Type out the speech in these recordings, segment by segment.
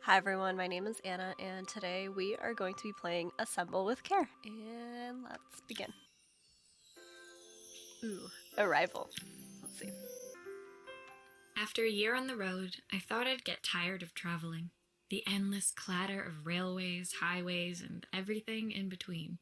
Hi everyone, my name is Anna, and today we are going to be playing Assemble with Care. And let's begin. Ooh, Arrival. Let's see. After a year on the road, I thought I'd get tired of traveling. The endless clatter of railways, highways, and everything in between.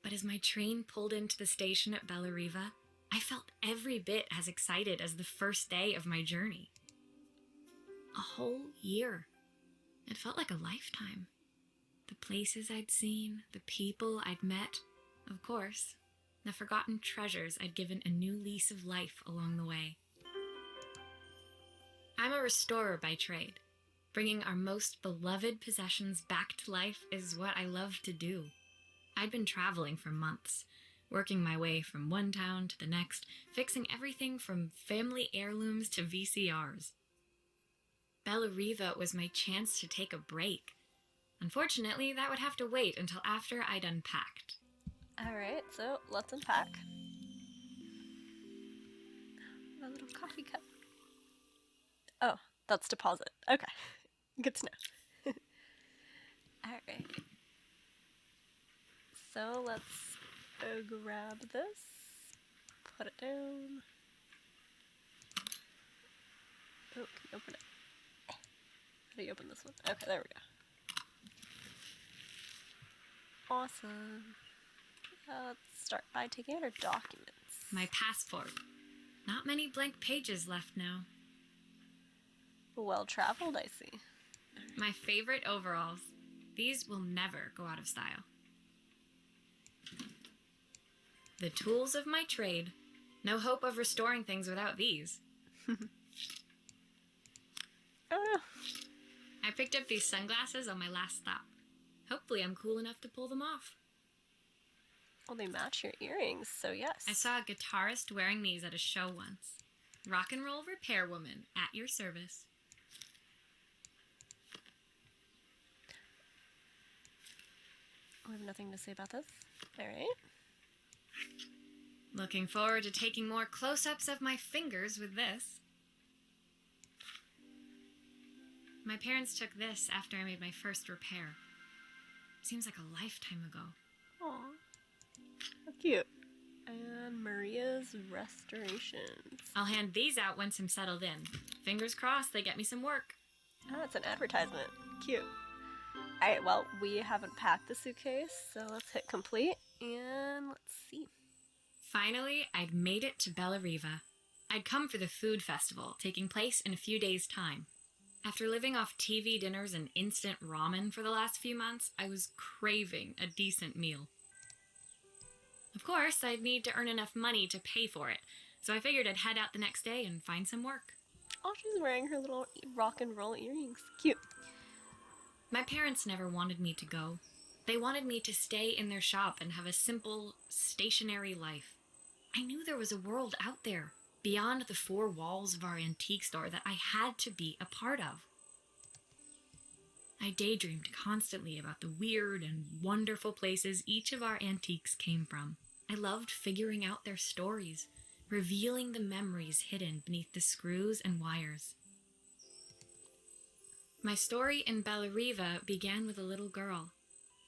But as my train pulled into the station at Bellariva, I felt every bit as excited as the first day of my journey. A whole year. It felt like a lifetime. The places I'd seen, the people I'd met, of course, the forgotten treasures I'd given a new lease of life along the way. I'm a restorer by trade. Bringing our most beloved possessions back to life is what I love to do. I'd been traveling for months, working my way from one town to the next, fixing everything from family heirlooms to VCRs. Bellariva was my chance to take a break. Unfortunately, that would have to wait until after I'd unpacked. Alright, so let's unpack. A little coffee cup. Oh, that's deposit. Okay, good to know. Alright. So let's grab this, put it down. Oh, can you open it? How do you open this one? Okay, there we go. Awesome. Let's start by taking out our documents. My passport. Not many blank pages left now. Well traveled, I see. My favorite overalls. These will never go out of style. The tools of my trade. No hope of restoring things without these. Oh, I picked up these sunglasses on my last stop. Hopefully I'm cool enough to pull them off. well, they match your earrings, so yes. I saw a guitarist wearing these at a show once. Rock and roll repair woman, at your service. We have nothing to say about this. Alright. Looking forward to taking more close-ups of my fingers with this. My parents took this after I made my first repair. Seems like a lifetime ago. Aw. How cute. And Maria's restorations. I'll hand these out once I'm settled in. Fingers crossed they get me some work. Oh, it's an advertisement. Cute. Alright, well, we haven't packed the suitcase, so let's hit complete, and let's see. Finally, I'd made it to Bellariva. I'd come for the food festival, taking place in a few days' time. After living off TV dinners and instant ramen for the last few months, I was craving a decent meal. Of course, I'd need to earn enough money to pay for it, so I figured I'd head out the next day and find some work. Oh, she's wearing her little rock and roll earrings. Cute. My parents never wanted me to go. They wanted me to stay in their shop and have a simple, stationary life. I knew there was a world out there, beyond the four walls of our antique store, that I had to be a part of. I daydreamed constantly about the weird and wonderful places each of our antiques came from. I loved figuring out their stories, revealing the memories hidden beneath the screws and wires. My story in Bellariva began with a little girl,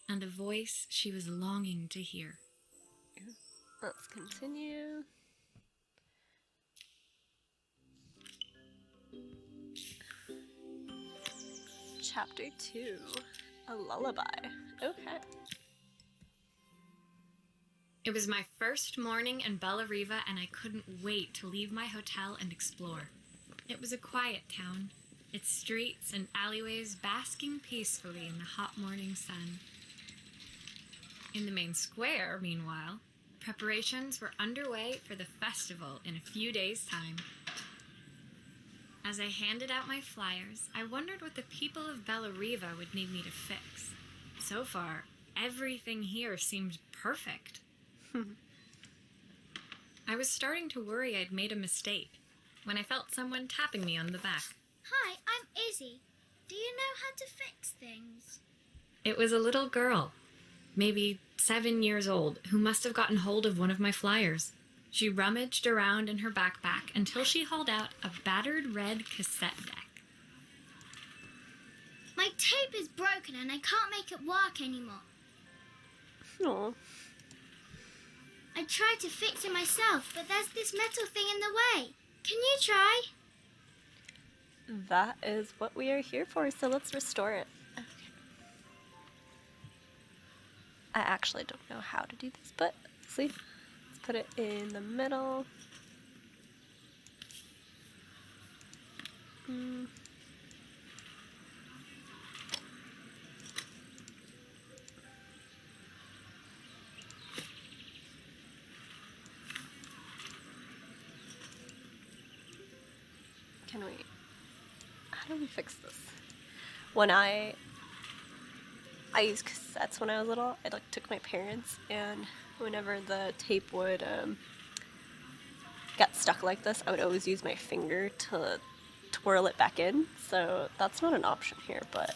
and a voice she was longing to hear. Let's continue. Chapter 2. A lullaby. Okay. It was my first morning in Bellariva, and I couldn't wait to leave my hotel and explore. It was a quiet town, its streets and alleyways basking peacefully in the hot morning sun. In the main square, meanwhile, preparations were underway for the festival in a few days' time. As I handed out my flyers, I wondered what the people of Bellariva would need me to fix. So far, everything here seemed perfect. I was starting to worry I'd made a mistake when I felt someone tapping me on the back. Hi, I'm Izzy. Do you know how to fix things? It was a little girl, maybe 7 years old, who must have gotten hold of one of my flyers. She rummaged around in her backpack until she hauled out a battered red cassette deck. tape is broken and I can't make it work anymore. Oh. I tried to fix it myself, but there's this metal thing in the way. Can you try? That is what we are here for, so let's restore it. Okay. I actually don't know how to do this, but see, let's put it in the middle. Can we... How do we fix this? When I used cassettes when I was little. I like took my parents, and whenever the tape would get stuck like this, I would always use my finger to twirl it back in. So that's not an option here, but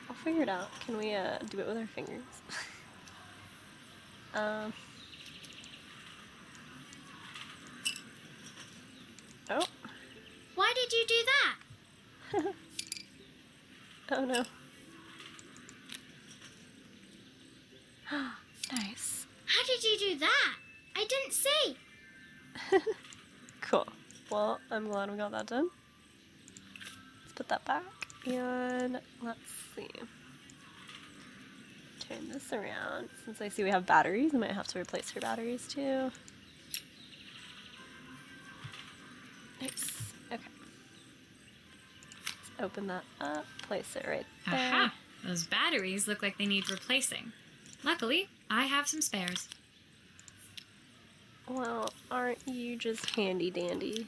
I'll figure it out. Can we do it with our fingers? Oh. Why did you do that? Oh no. Nice. How did you do that? I didn't see. Cool. Well, I'm glad we got that done. Let's put that back, and let's see. Turn this around. Since I see we have batteries, I might have to replace her batteries too. Nice. Okay. Let's open that up, place it right there. Aha! Those batteries look like they need replacing. Luckily, I have some spares. Well, aren't you just handy dandy?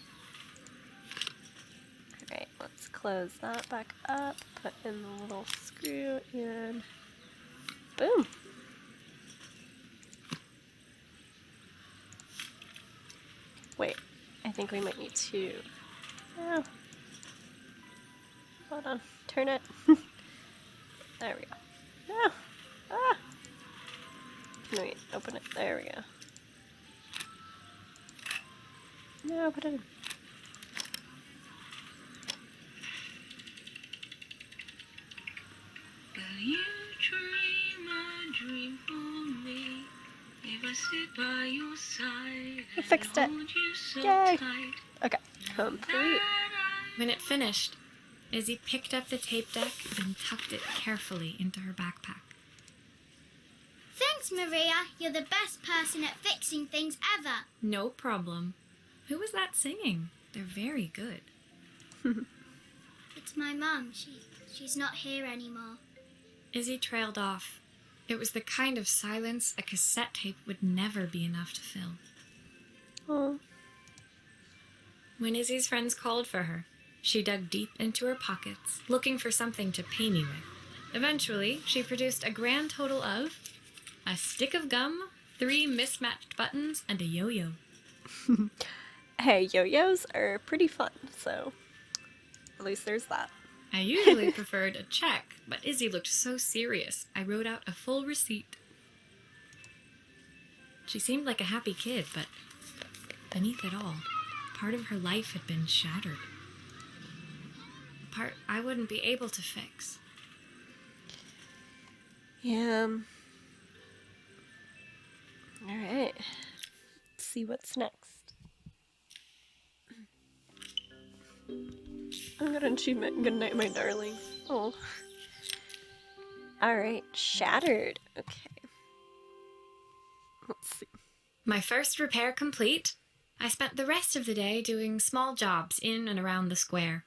Alright, let's close that back up, put in the little screw, and boom! Wait, I think we might need to... Oh. Hold on, turn it. There we go. Oh. Ah! Can we open it? There we go. No, put it in. Will you dream a dream for me? If I sit by your side, I fixed it. hold you so Yay. tight, Okay, complete. When it finished, Izzy picked up the tape deck and tucked it carefully into her backpack. Thanks, Maria. You're the best person at fixing things ever. No problem. Who was that singing? They're very good. It's my mum. She's not here anymore. Izzy trailed off. It was the kind of silence a cassette tape would never be enough to fill. Oh. When Izzy's friends called for her, she dug deep into her pockets, looking for something to pay me with. Eventually, she produced a grand total of a stick of gum, 3 mismatched buttons, and a yo-yo. Hey, yo-yos are pretty fun, so at least there's that. I usually preferred a check, but Izzy looked so serious, I wrote out a full receipt. She seemed like a happy kid, but beneath it all, part of her life had been shattered. A part I wouldn't be able to fix. Yeah. Alright. Let's see what's next. I got an achievement. Good night, my darling. Oh. Alright, shattered. Okay. Let's see. My first repair complete, I spent the rest of the day doing small jobs in and around the square.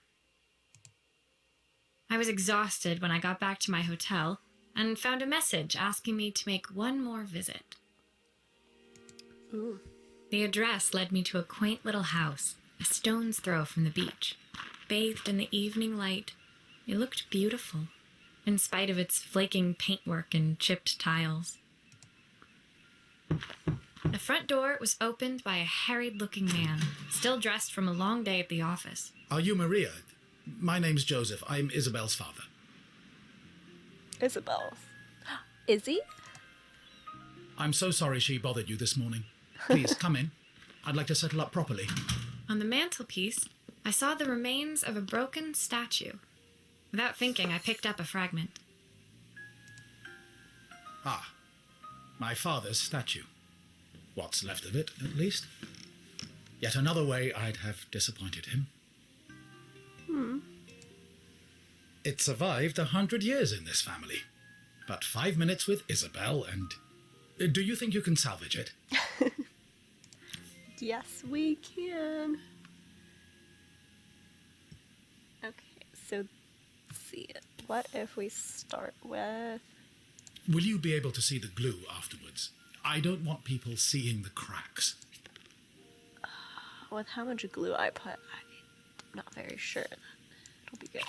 I was exhausted when I got back to my hotel and found a message asking me to make one more visit. Ooh. The address led me to a quaint little house, a stone's throw from the beach. Bathed in the evening light, it looked beautiful, in spite of its flaking paintwork and chipped tiles. The front door was opened by a harried-looking man, still dressed from a long day at the office. Are you Maria? My name's Joseph. I'm Isabel's father. Isabel. Izzy? I'm so sorry she bothered you this morning. Please, come in. I'd like to settle up properly. On the mantelpiece, I saw the remains of a broken statue. Without thinking, I picked up a fragment. Ah, my father's statue. What's left of it, at least. Yet another way I'd have disappointed him. It survived 100 years in this family. But 5 minutes with Isabel and... Do you think you can salvage it? Yes, we can. Okay, so let's see. What if we start with... Will you be able to see the glue afterwards? I don't want people seeing the cracks. With how much glue I put, I'm not very sure that it'll be good.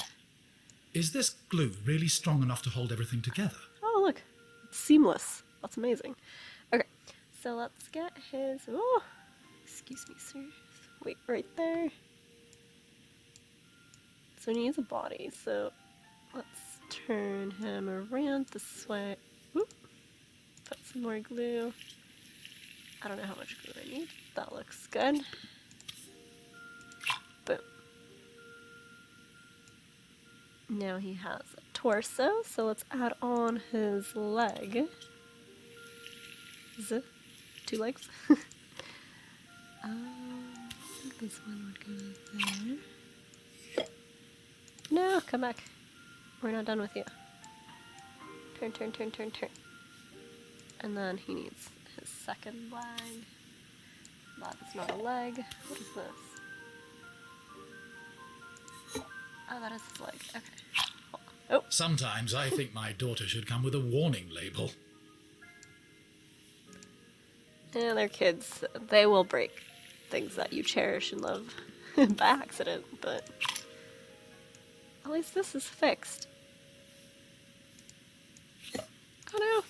Is this glue really strong enough to hold everything together? Oh, look. It's seamless. That's amazing. Okay, so let's get his... Oh, excuse me, sir. Wait, right there. So he needs a body, so let's turn him around this way. Whoop. Put some more glue. I don't know how much glue I need. That looks good. Boom. Now he has a torso, so let's add on his leg. Two legs. I think this one would go there. No, come back. We're not done with you. Turn, turn, turn, turn, turn. And then he needs his second leg. That is not a leg. What is this? Oh, that is his leg. Okay. Hold on. Oh, Sometimes I think my daughter should come with a warning label. yeah, they're kids. They will break things that you cherish and love by accident, but at least this is fixed. Oh no.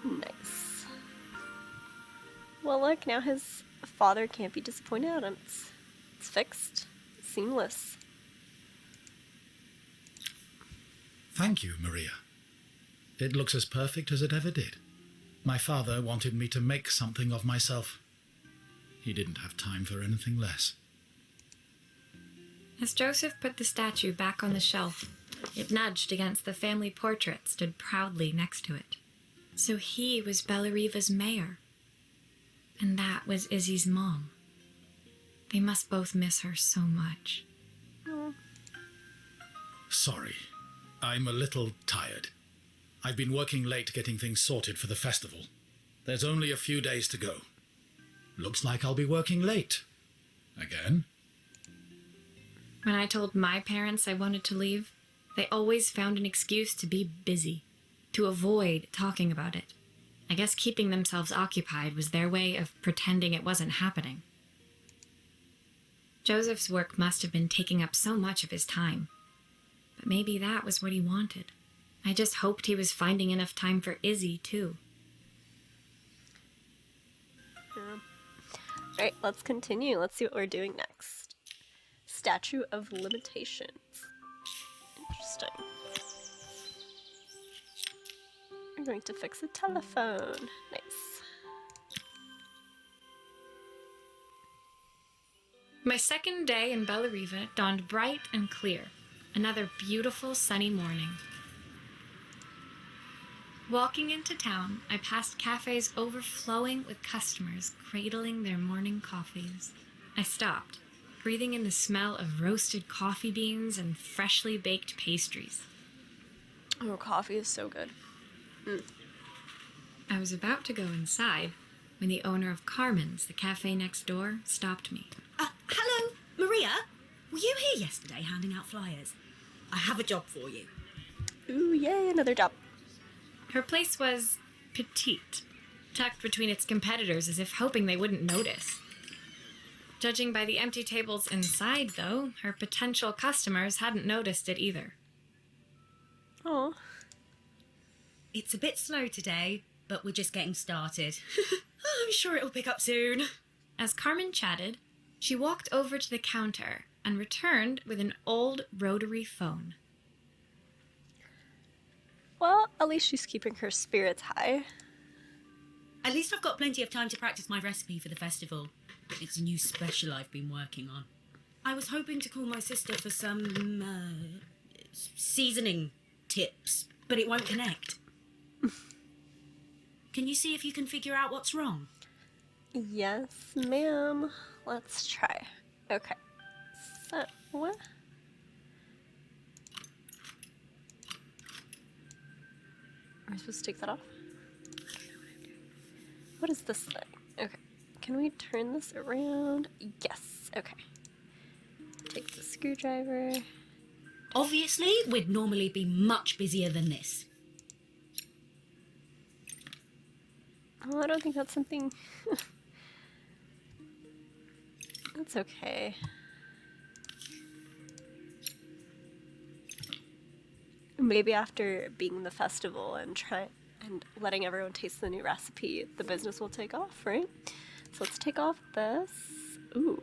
Nice. Well, look, now his father can't be disappointed at him. It's fixed. It's seamless. Thank you, Maria. It looks as perfect as it ever did. My father wanted me to make something of myself. He didn't have time for anything less. As Joseph put the statue back on the shelf, it nudged against the family portrait stood proudly next to it. So he was Bellariva's mayor. And that was Izzy's mom. They must both miss her so much. Sorry, I'm a little tired. I've been working late getting things sorted for the festival. There's only a few days to go. Looks like I'll be working late. Again? When I told my parents I wanted to leave, they always found an excuse to be busy, to avoid talking about it. I guess keeping themselves occupied was their way of pretending it wasn't happening. Joseph's work must have been taking up so much of his time. But maybe that was what he wanted. I just hoped he was finding enough time for Izzy, too. Alright, let's continue. Let's see what we're doing next. Statue of Limitations. Interesting. We're going to fix a telephone. Nice. My second day in Bellariva dawned bright and clear. Another beautiful sunny morning. Walking into town, I passed cafes overflowing with customers cradling their morning coffees. I stopped, breathing in the smell of roasted coffee beans and freshly baked pastries. Oh, coffee is so good. I was about to go inside when the owner of Carmen's, the cafe next door, stopped me. Hello, Maria? Were you here yesterday handing out flyers? I have a job for you. Ooh, yay, another job. Her place was petite, tucked between its competitors as if hoping they wouldn't notice. Judging by the empty tables inside, though, her potential customers hadn't noticed it either. Oh, It's a bit slow today, but we're just getting started. I'm sure it'll pick up soon. As Carmen chatted, she walked over to the counter and returned with an old rotary phone. well, At least she's keeping her spirits high. At least I've got plenty of time to practice my recipe for the festival. It's a new special I've been working on. I was hoping to call my sister for some seasoning tips, but it won't connect. Can you see if you can figure out what's wrong? Yes, ma'am. Let's try. Okay. So, what? Am I supposed to take that off? What is this thing? Okay. Can we turn this around? Yes. Okay. Take the screwdriver. Obviously, we'd normally be much busier than this. Oh, I don't think that's something... That's okay. Maybe after being the festival and letting everyone taste the new recipe, the business will take off, right? So let's take off this. Ooh,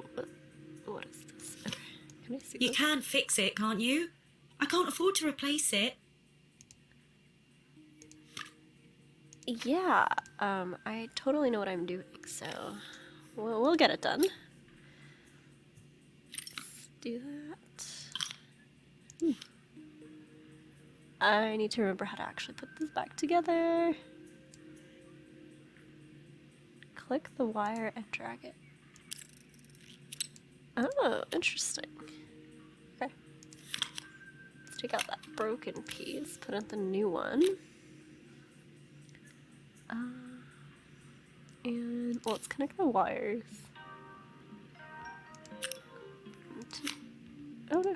what is this? Okay, can I see You this? can fix it, can't you? I can't afford to replace it. Yeah, I totally know what I'm doing, so we'll get it done. Let's do that. I need to remember how to actually put this back together. Click the wire and drag it. Oh, interesting. Okay. Let's take out that broken piece, put in the new one. And let's connect the wires. Oh no.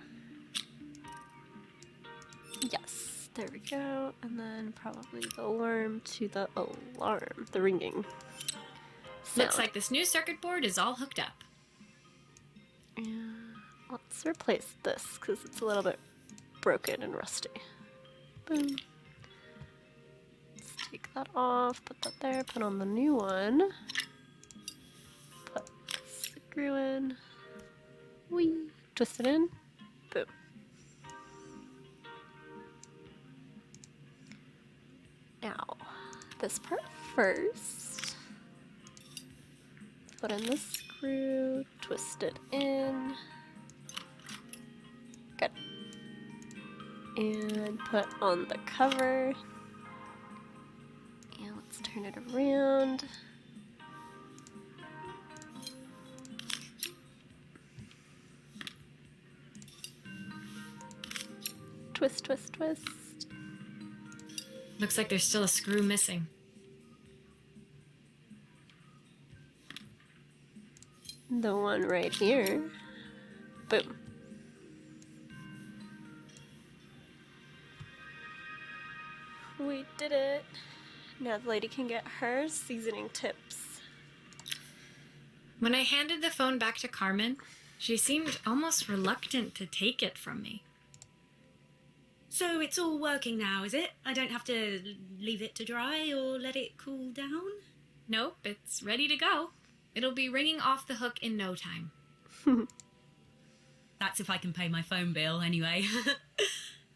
Yes, there we go. And then probably the alarm to the alarm, the ringing sound. Looks like this new circuit board is all hooked up. And let's replace this because it's a little bit broken and rusty. Boom. Let's take that off, put that there, put on the new one. Put the screw in. Whee! Twist it in. Boom. Now, this part first. Put in the screw, twist it in. Good. And put on the cover. And let's turn it around. Twist, twist, twist. Looks like there's still a screw missing. The one right here. Boom. We did it. Now the lady can get her seasoning tips. When I handed the phone back to Carmen, she seemed almost reluctant to take it from me. So it's all working now, is it? I don't have to leave it to dry or let it cool down? Nope, it's ready to go. It'll be ringing off the hook in no time. That's if I can pay my phone bill anyway.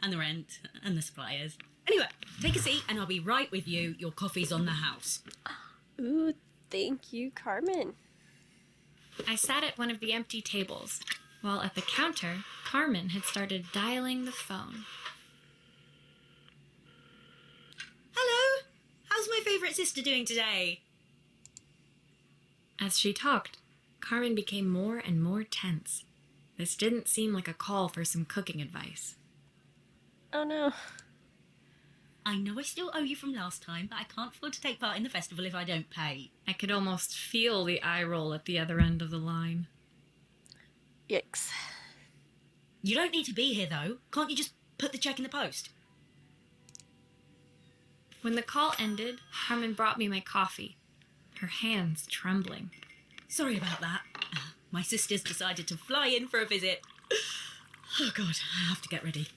And the rent and the suppliers. Anyway, take a seat and I'll be right with you. Your coffee's on the house. Ooh, thank you, Carmen. I sat at one of the empty tables, while at the counter, Carmen had started dialing the phone. Hello? How's my favourite sister doing today? As she talked, Carmen became more and more tense. This didn't seem like a call for some cooking advice. Oh no. I know I still owe you from last time, but I can't afford to take part in the festival if I don't pay. I could almost feel the eye roll at the other end of the line. Yikes. You don't need to be here though. Can't you just put the check in the post? When the call ended, Carmen brought me my coffee, her hands trembling. Sorry about that. My sister's decided to fly in for a visit. Oh God, I have to get ready.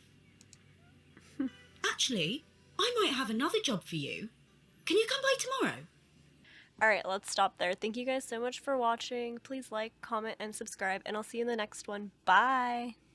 Actually, I might have another job for you. Can you come by tomorrow? Alright, let's stop there. Thank you guys so much for watching. Please like, comment, and subscribe, and I'll see you in the next one. Bye!